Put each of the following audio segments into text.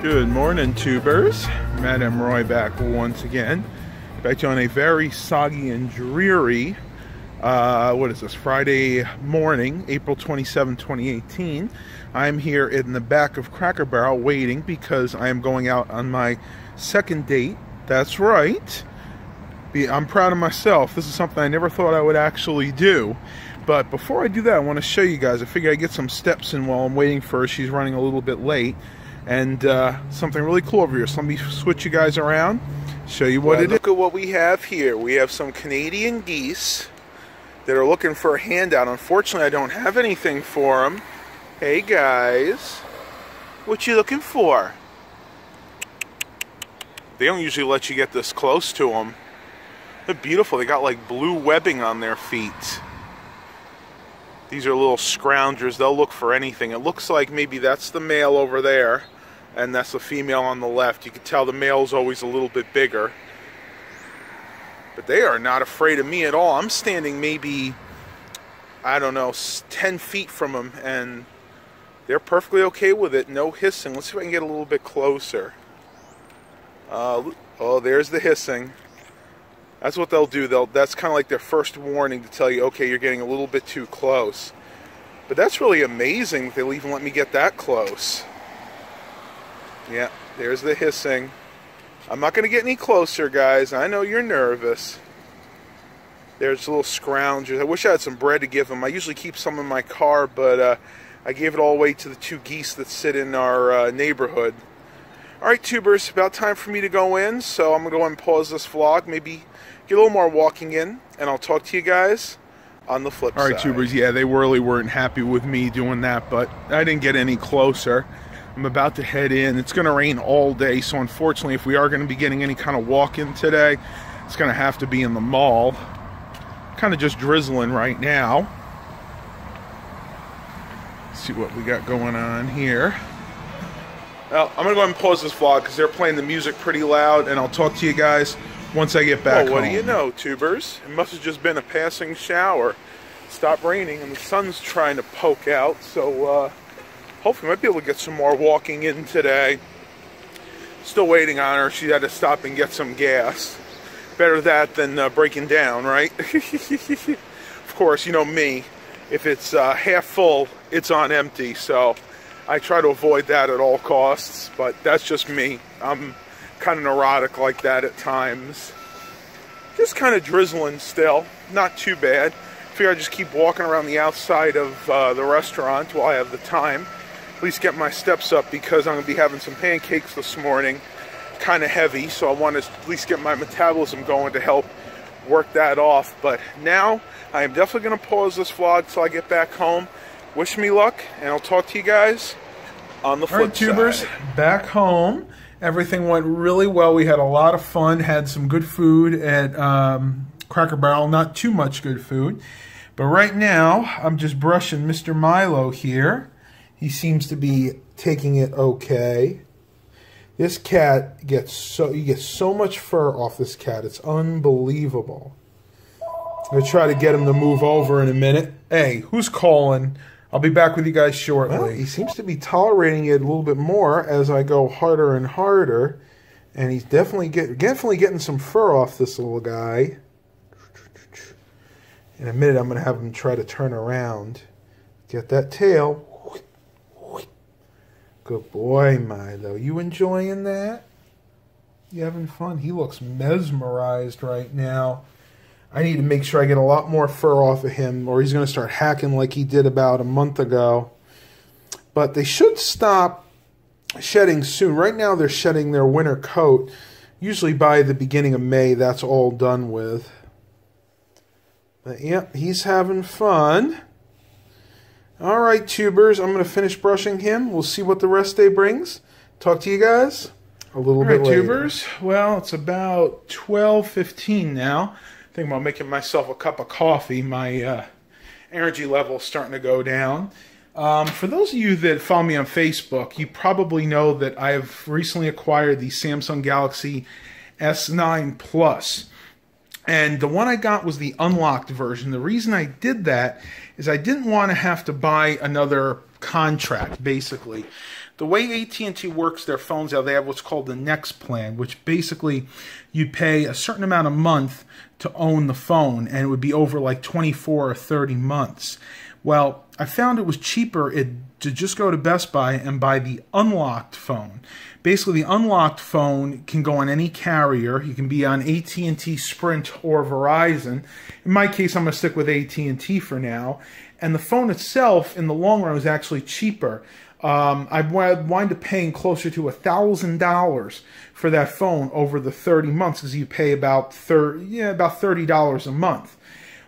Good morning, tubers. Madam Roy back once again. Back on a very soggy and dreary, what is this, Friday morning, April 27, 2018. I'm here in the back of Cracker Barrel waiting because I am going out on my second date. That's right. I'm proud of myself. This is something I never thought I would actually do. But before I do that, I want to show you guys. I figure I'd get some steps in while I'm waiting for her. She's running a little bit late. And something really cool over here. So let me switch you guys around, show you what it is. Look at what we have here. We have some Canadian geese that are looking for a handout. Unfortunately, I don't have anything for them. Hey guys, what you looking for? They don't usually let you get this close to them. They're beautiful. They got like blue webbing on their feet. These are little scroungers. They'll look for anything. It looks like maybe that's the male over there, and that's the female on the left. You can tell the male's always a little bit bigger. But they are not afraid of me at all. I'm standing maybe, I don't know, 10 feet from them, and they're perfectly okay with it. No hissing. Let's see if I can get a little bit closer. Oh, there's the hissing. That's what they'll do. That's kind of like their first warning to tell you, okay, you're getting a little bit too close. But that's really amazing that they'll even let me get that close. Yeah, there's the hissing. I'm not going to get any closer, guys. I know you're nervous. There's little scroungers. I wish I had some bread to give them. I usually keep some in my car, but I gave it all away to the two geese that sit in our neighborhood. Alright, tubers, about time for me to go in, so I'm going to go and pause this vlog, maybe get a little more walking in, and I'll talk to you guys on the flip side. Alright, tubers, yeah, they really weren't happy with me doing that, but I didn't get any closer. I'm about to head in. It's going to rain all day, so unfortunately, if we are going to be getting any kind of walk-in today, it's going to have to be in the mall. Kind of just drizzling right now. Let's see what we got going on here. Well, I'm going to go ahead and pause this vlog because they're playing the music pretty loud, and I'll talk to you guys once I get back home. What do you know, tubers? It must have just been a passing shower. It stopped raining, and the sun's trying to poke out, so hopefully I might be able to get some more walking in today. Still waiting on her. She had to stop and get some gas. Better that than breaking down, right? Of course, you know me. If it's half full, it's on empty, so I try to avoid that at all costs, but that's just me. I'm kind of neurotic like that at times. Just kind of drizzling still. Not too bad. Figure I just keep walking around the outside of the restaurant while I have the time. At least get my steps up because I'm going to be having some pancakes this morning. Kind of heavy, so I want to at least get my metabolism going to help work that off. But now, I am definitely going to pause this vlog till I get back home. Wish me luck, and I'll talk to you guys on the flip side. All right, tubers, back home. Everything went really well. We had a lot of fun, had some good food at Cracker Barrel. Not too much good food. But right now, I'm just brushing Mr. Milo here. He seems to be taking it okay. This cat gets you get so much fur off this cat. It's unbelievable. I'm going to try to get him to move over in a minute. Hey, who's calling? I'll be back with you guys shortly. Well, he seems to be tolerating it a little bit more as I go harder and harder. And he's definitely getting some fur off this little guy. In a minute, I'm going to have him try to turn around. Get that tail. Good boy, Milo. You enjoying that? You having fun? He looks mesmerized right now. I need to make sure I get a lot more fur off of him, or he's going to start hacking like he did about a month ago. But they should stop shedding soon. Right now they're shedding their winter coat. Usually by the beginning of May, that's all done with. But yep, he's having fun. All right, tubers, I'm going to finish brushing him. We'll see what the rest day brings. Talk to you guys a little bit later. Tubers, well, it's about 12:15 now. Thinking about making myself a cup of coffee. My energy level is starting to go down. For those of you that follow me on Facebook, you probably know that I've recently acquired the Samsung Galaxy S9 Plus. And the one I got was the unlocked version. The reason I did that is I didn't want to have to buy another contract, basically. The way AT&T works their phones out, they have what's called the Next plan, which basically you pay a certain amount a month to own the phone, and it would be over like 24 or 30 months. Well, I found it was cheaper to just go to Best Buy and buy the unlocked phone. Basically, the unlocked phone can go on any carrier. You can be on AT&T, Sprint, or Verizon. In my case, I'm going to stick with AT&T for now. And the phone itself, in the long run, is actually cheaper. I wind up paying closer to $1,000 for that phone over the 30 months, because you pay about $30 a month.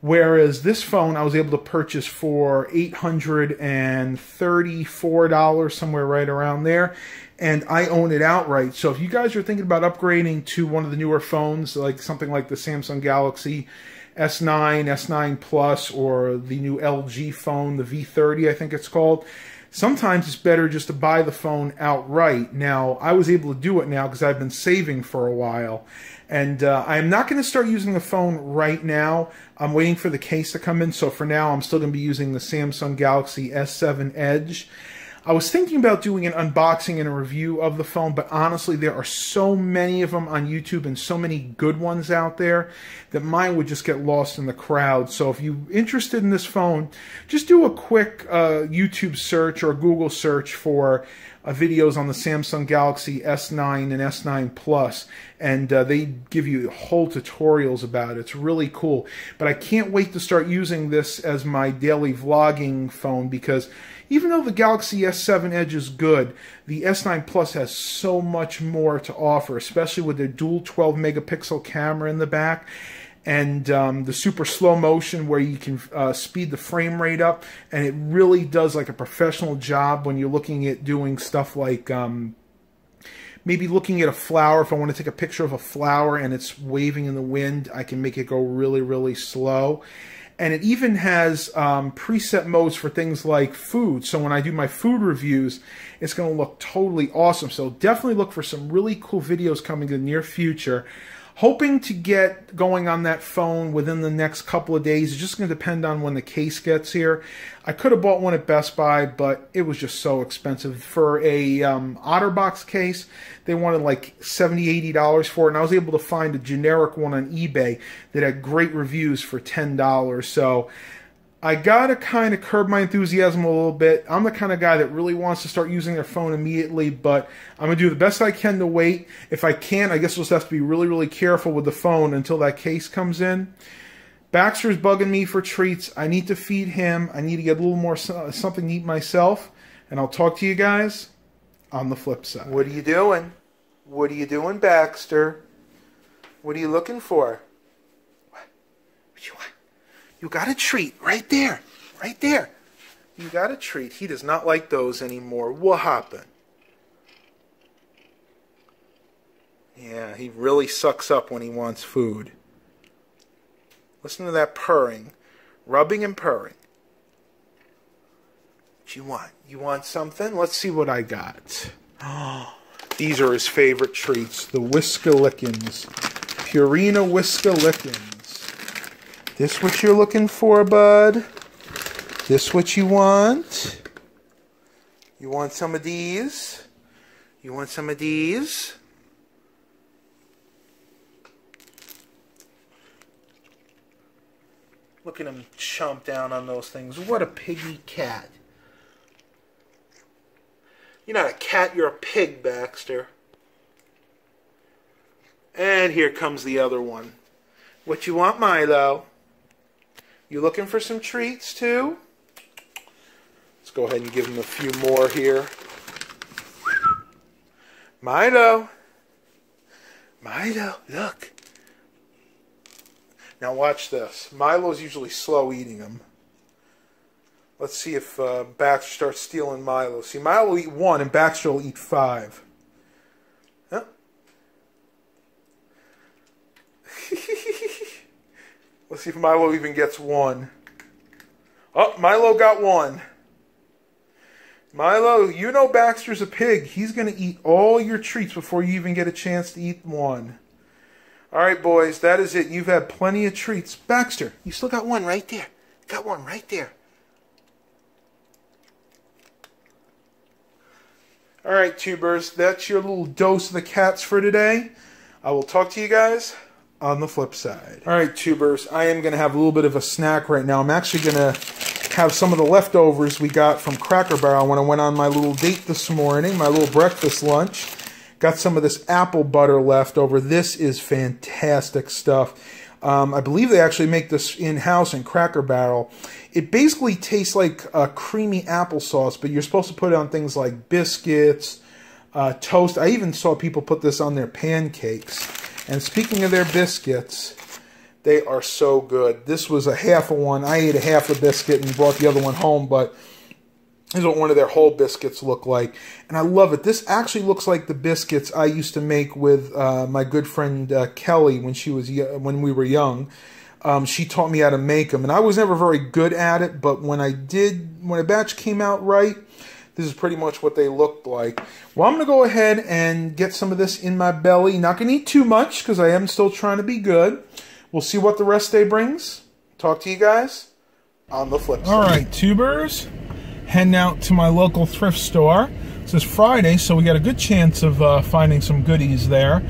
Whereas this phone I was able to purchase for $834, somewhere right around there, and I own it outright. So if you guys are thinking about upgrading to one of the newer phones, like something like the Samsung Galaxy S9, S9 Plus, or the new LG phone, the V30 I think it's called, sometimes it's better just to buy the phone outright. Now, I was able to do it now because I've been saving for a while. And I'm not going to start using the phone right now. I'm waiting for the case to come in. So for now, I'm still going to be using the Samsung Galaxy S7 Edge. I was thinking about doing an unboxing and a review of the phone, but honestly, there are so many of them on YouTube and so many good ones out there that mine would just get lost in the crowd. So if you're interested in this phone, just do a quick YouTube search or Google search for videos on the Samsung Galaxy S9 and S9 Plus, and they give you whole tutorials about it. It's really cool. But I can't wait to start using this as my daily vlogging phone, because even though the Galaxy S7 Edge is good, the S9 Plus has so much more to offer, especially with their dual 12-megapixel camera in the back, and the super slow motion where you can speed the frame rate up, and it really does like a professional job when you're looking at doing stuff like maybe looking at a flower. If I want to take a picture of a flower and it's waving in the wind, I can make it go really, really slow. And it even has preset modes for things like food. So when I do my food reviews, it's going to look totally awesome. So definitely look for some really cool videos coming in the near future. Hoping to get going on that phone within the next couple of days. It's just going to depend on when the case gets here. I could have bought one at Best Buy, but it was just so expensive. For a OtterBox case, they wanted like $70, $80 for it, and I was able to find a generic one on eBay that had great reviews for $10. So I gotta kind of curb my enthusiasm a little bit. I'm the kind of guy that really wants to start using their phone immediately, but I'm gonna do the best I can to wait. If I can't, I guess we'll just have to be really, really careful with the phone until that case comes in. Baxter's bugging me for treats. I need to feed him. I need to get a little more something to eat myself, and I'll talk to you guys on the flip side. What are you doing? What are you doing, Baxter? What are you looking for? What you want? You got a treat right there. Right there. You got a treat. He does not like those anymore. What happened? Yeah, he really sucks up when he wants food. Listen to that purring. Rubbing and purring. What you want? You want something? Let's see what I got. Oh, these are his favorite treats. The Whiskalickins. Purina Whiskalickins. This what you're looking for, bud? This what you want? You want some of these? You want some of these? Look at him chomp down on those things. What a piggy cat. You're not a cat, you're a pig, Baxter. And here comes the other one. What you want, Milo? You looking for some treats, too? Let's go ahead and give him a few more here. Milo. Milo, look. Now watch this. Milo's usually slow eating them. Let's see if Baxter starts stealing Milo. See, Milo will eat one and Baxter will eat 5. Huh? Let's see if Milo even gets 1. Oh, Milo got 1. Milo, you know Baxter's a pig. He's going to eat all your treats before you even get a chance to eat 1. All right, boys, that is it. You've had plenty of treats. Baxter, you still got 1 right there. Got 1 right there. All right, tubers, that's your little dose of the cats for today. I will talk to you guys on the flip side. All right, tubers, I am going to have a little bit of a snack right now. I'm actually going to have some of the leftovers we got from Cracker Barrel when I went on my little date this morning, my little breakfast lunch. Got some of this apple butter left over. This is fantastic stuff. I believe they actually make this in-house in Cracker Barrel. It basically tastes like a creamy applesauce, but you're supposed to put it on things like biscuits, toast. I even saw people put this on their pancakes. And speaking of their biscuits, they are so good. This was a half of one. I ate a half a biscuit and brought the other one home, but this is what one of their whole biscuits look like. And I love it. This actually looks like the biscuits I used to make with my good friend Kelly when we were young. She taught me how to make them. And I was never very good at it, but when a batch came out right, this is pretty much what they looked like. Well, I'm going to go ahead and get some of this in my belly. Not going to eat too much because I am still trying to be good. We'll see what the rest day brings. Talk to you guys on the flip side. All right, tubers. Heading out to my local thrift store. This is Friday, so we got a good chance of finding some goodies there.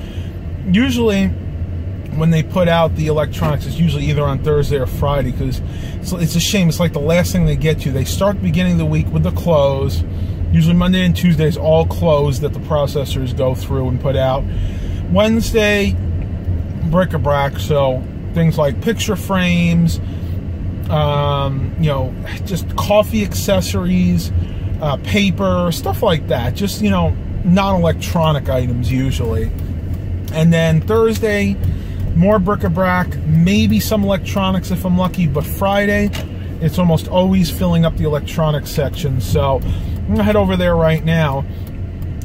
Usually, when they put out the electronics, it's usually either on Thursday or Friday, because it's a shame. It's like the last thing they get to. They start the beginning of the week with the clothes. Usually Monday and Tuesday is all clothes that the processors go through and put out. Wednesday, bric-a-brac, so things like picture frames, you know, just coffee accessories, paper, stuff like that. Just, you know, non-electronic items usually. And then Thursday, more bric-a-brac, maybe some electronics if I'm lucky, but Friday, it's almost always filling up the electronics section. So I'm going to head over there right now.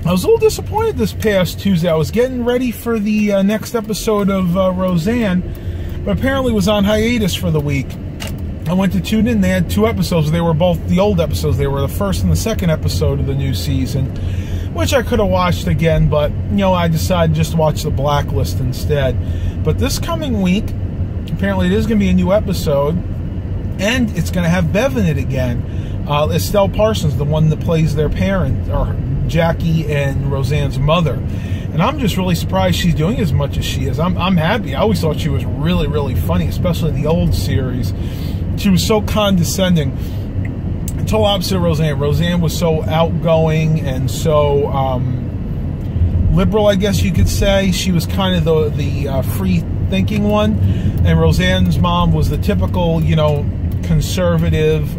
I was a little disappointed this past Tuesday. I was getting ready for the next episode of Roseanne, but apparently was on hiatus for the week. I went to tune in. They had 2 episodes. They were both the old episodes. They were the first and the second episode of the new season, which I could have watched again, but, you know, I decided just to watch The Blacklist instead. But this coming week, apparently it is going to be a new episode, and it's going to have Bev in it again. Estelle Parsons, the one that plays their parent, or Jackie and Roseanne's mother. And I'm just really surprised she's doing as much as she is. I'm happy. I always thought she was really, really funny, especially in the old series. She was so condescending. Total opposite of Roseanne. Roseanne was so outgoing and so liberal, I guess you could say. She was kind of the free-thinking one. And Roseanne's mom was the typical, you know, conservative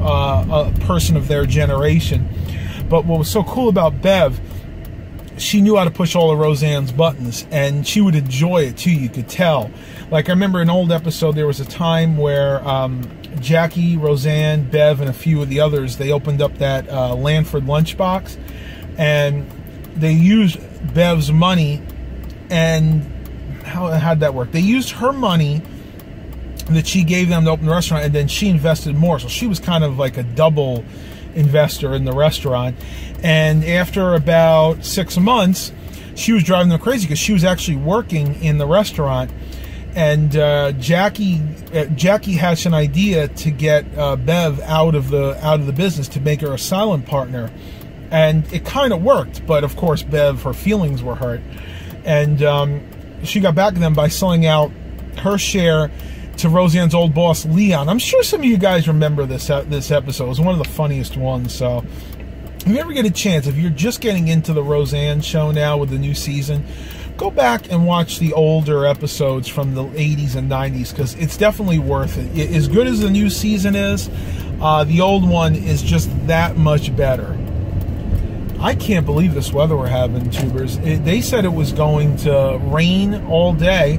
person of their generation. But what was so cool about Bev, she knew how to push all of Roseanne's buttons, and she would enjoy it too, you could tell. Like, I remember an old episode, there was a time where Jackie, Roseanne, Bev, and a few of the others, they opened up that Lanford lunchbox, and they used Bev's money. And how'd that work? They used her money that she gave them to open the restaurant, and then she invested more. So she was kind of like a double investor in the restaurant. And after about 6 months, she was driving them crazy because she was actually working in the restaurant. And Jackie hatched an idea to get Bev out of the business, to make her a silent partner, and it kind of worked. But of course, Bev, her feelings were hurt, and she got back at them by selling out her share to Roseanne's old boss, Leon. I'm sure some of you guys remember this episode. It was one of the funniest ones. So if you ever get a chance, if you're just getting into the Roseanne show now with the new season, go back and watch the older episodes from the 80s and 90s, because it's definitely worth it. As good as the new season is, the old one is just that much better. I can't believe this weather we're having, tubers. They said it was going to rain all day.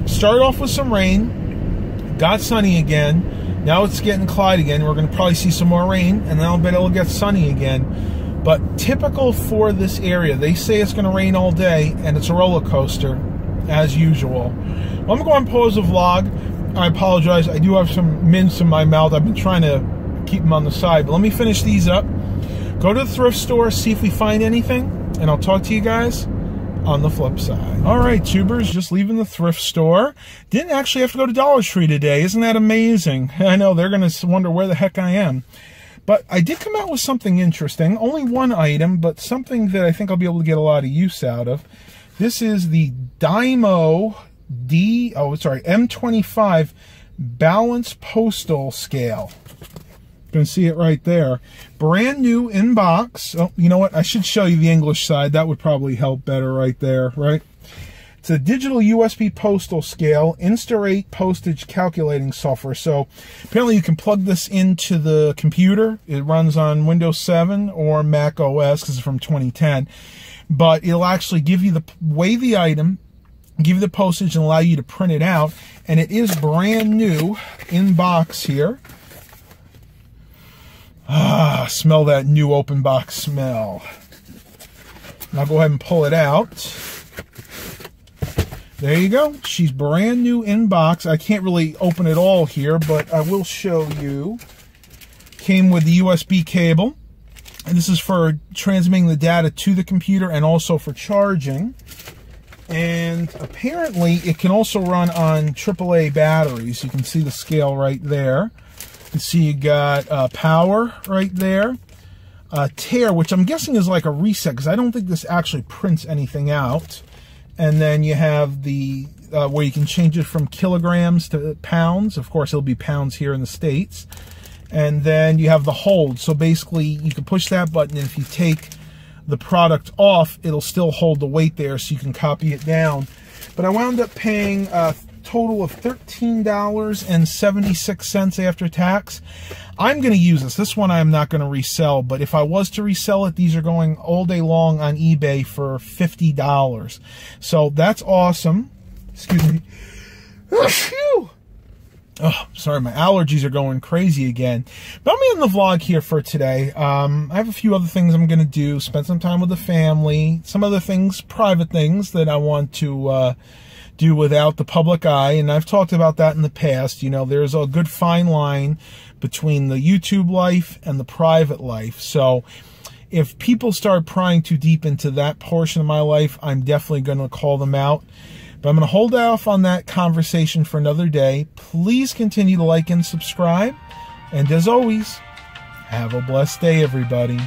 Started off with some rain, got sunny again. Now it's getting Clyde again. We're going to probably see some more rain, and then I'll bet it'll get sunny again. But typical for this area, they say it's going to rain all day, and it's a roller coaster, as usual. Well, I'm going to go and pause the vlog. I apologize. I do have some mints in my mouth. I've been trying to keep them on the side. But let me finish these up. Go to the thrift store, see if we find anything, and I'll talk to you guys on the flip side. All right, tubers, just leaving the thrift store. Didn't actually have to go to Dollar Tree today. Isn't that amazing? I know, they're going to wonder where the heck I am. But I did come out with something interesting. Only one item, but something that I think I'll be able to get a lot of use out of. This is the Dymo M25 Balance Postal Scale. You can see it right there. Brand new in box. Oh, you know what? I should show you the English side. That would probably help better right there, right? It's a digital USB postal scale, Insta-Rate postage calculating software. So apparently you can plug this into the computer. It runs on Windows 7 or Mac OS because it's from 2010. But it'll actually give you weigh the item, give you the postage, and allow you to print it out. And it is brand new in box here. Ah, smell that new open box smell. Now go ahead and pull it out. There you go. She's brand new in box. I can't really open it all here, but I will show you. Came with the USB cable. And this is for transmitting the data to the computer and also for charging. And apparently it can also run on AAA batteries. You can see the scale right there. You can see you got power right there. Tare, which I'm guessing is like a reset, because I don't think this actually prints anything out. And then you have the where you can change it from kilograms to pounds. Of course, it'll be pounds here in the States. And then you have the hold. So basically, you can push that button, and if you take the product off, it'll still hold the weight there, so you can copy it down. But I wound up paying a total of $13.76 after tax. I'm going to use this. This one I'm not going to resell, but if I was to resell it, these are going all day long on eBay for $50. So that's awesome. Excuse me. Oh, sorry, my allergies are going crazy again. But I'm going to end the vlog here for today. I have a few other things I'm going to do. Spend some time with the family. Some other things, private things that I want to do without the public eye. And I've talked about that in the past. You know, there's a good fine line between the YouTube life and the private life. So if people start prying too deep into that portion of my life, I'm definitely going to call them out. But I'm going to hold off on that conversation for another day. Please continue to like and subscribe. And as always, have a blessed day, everybody.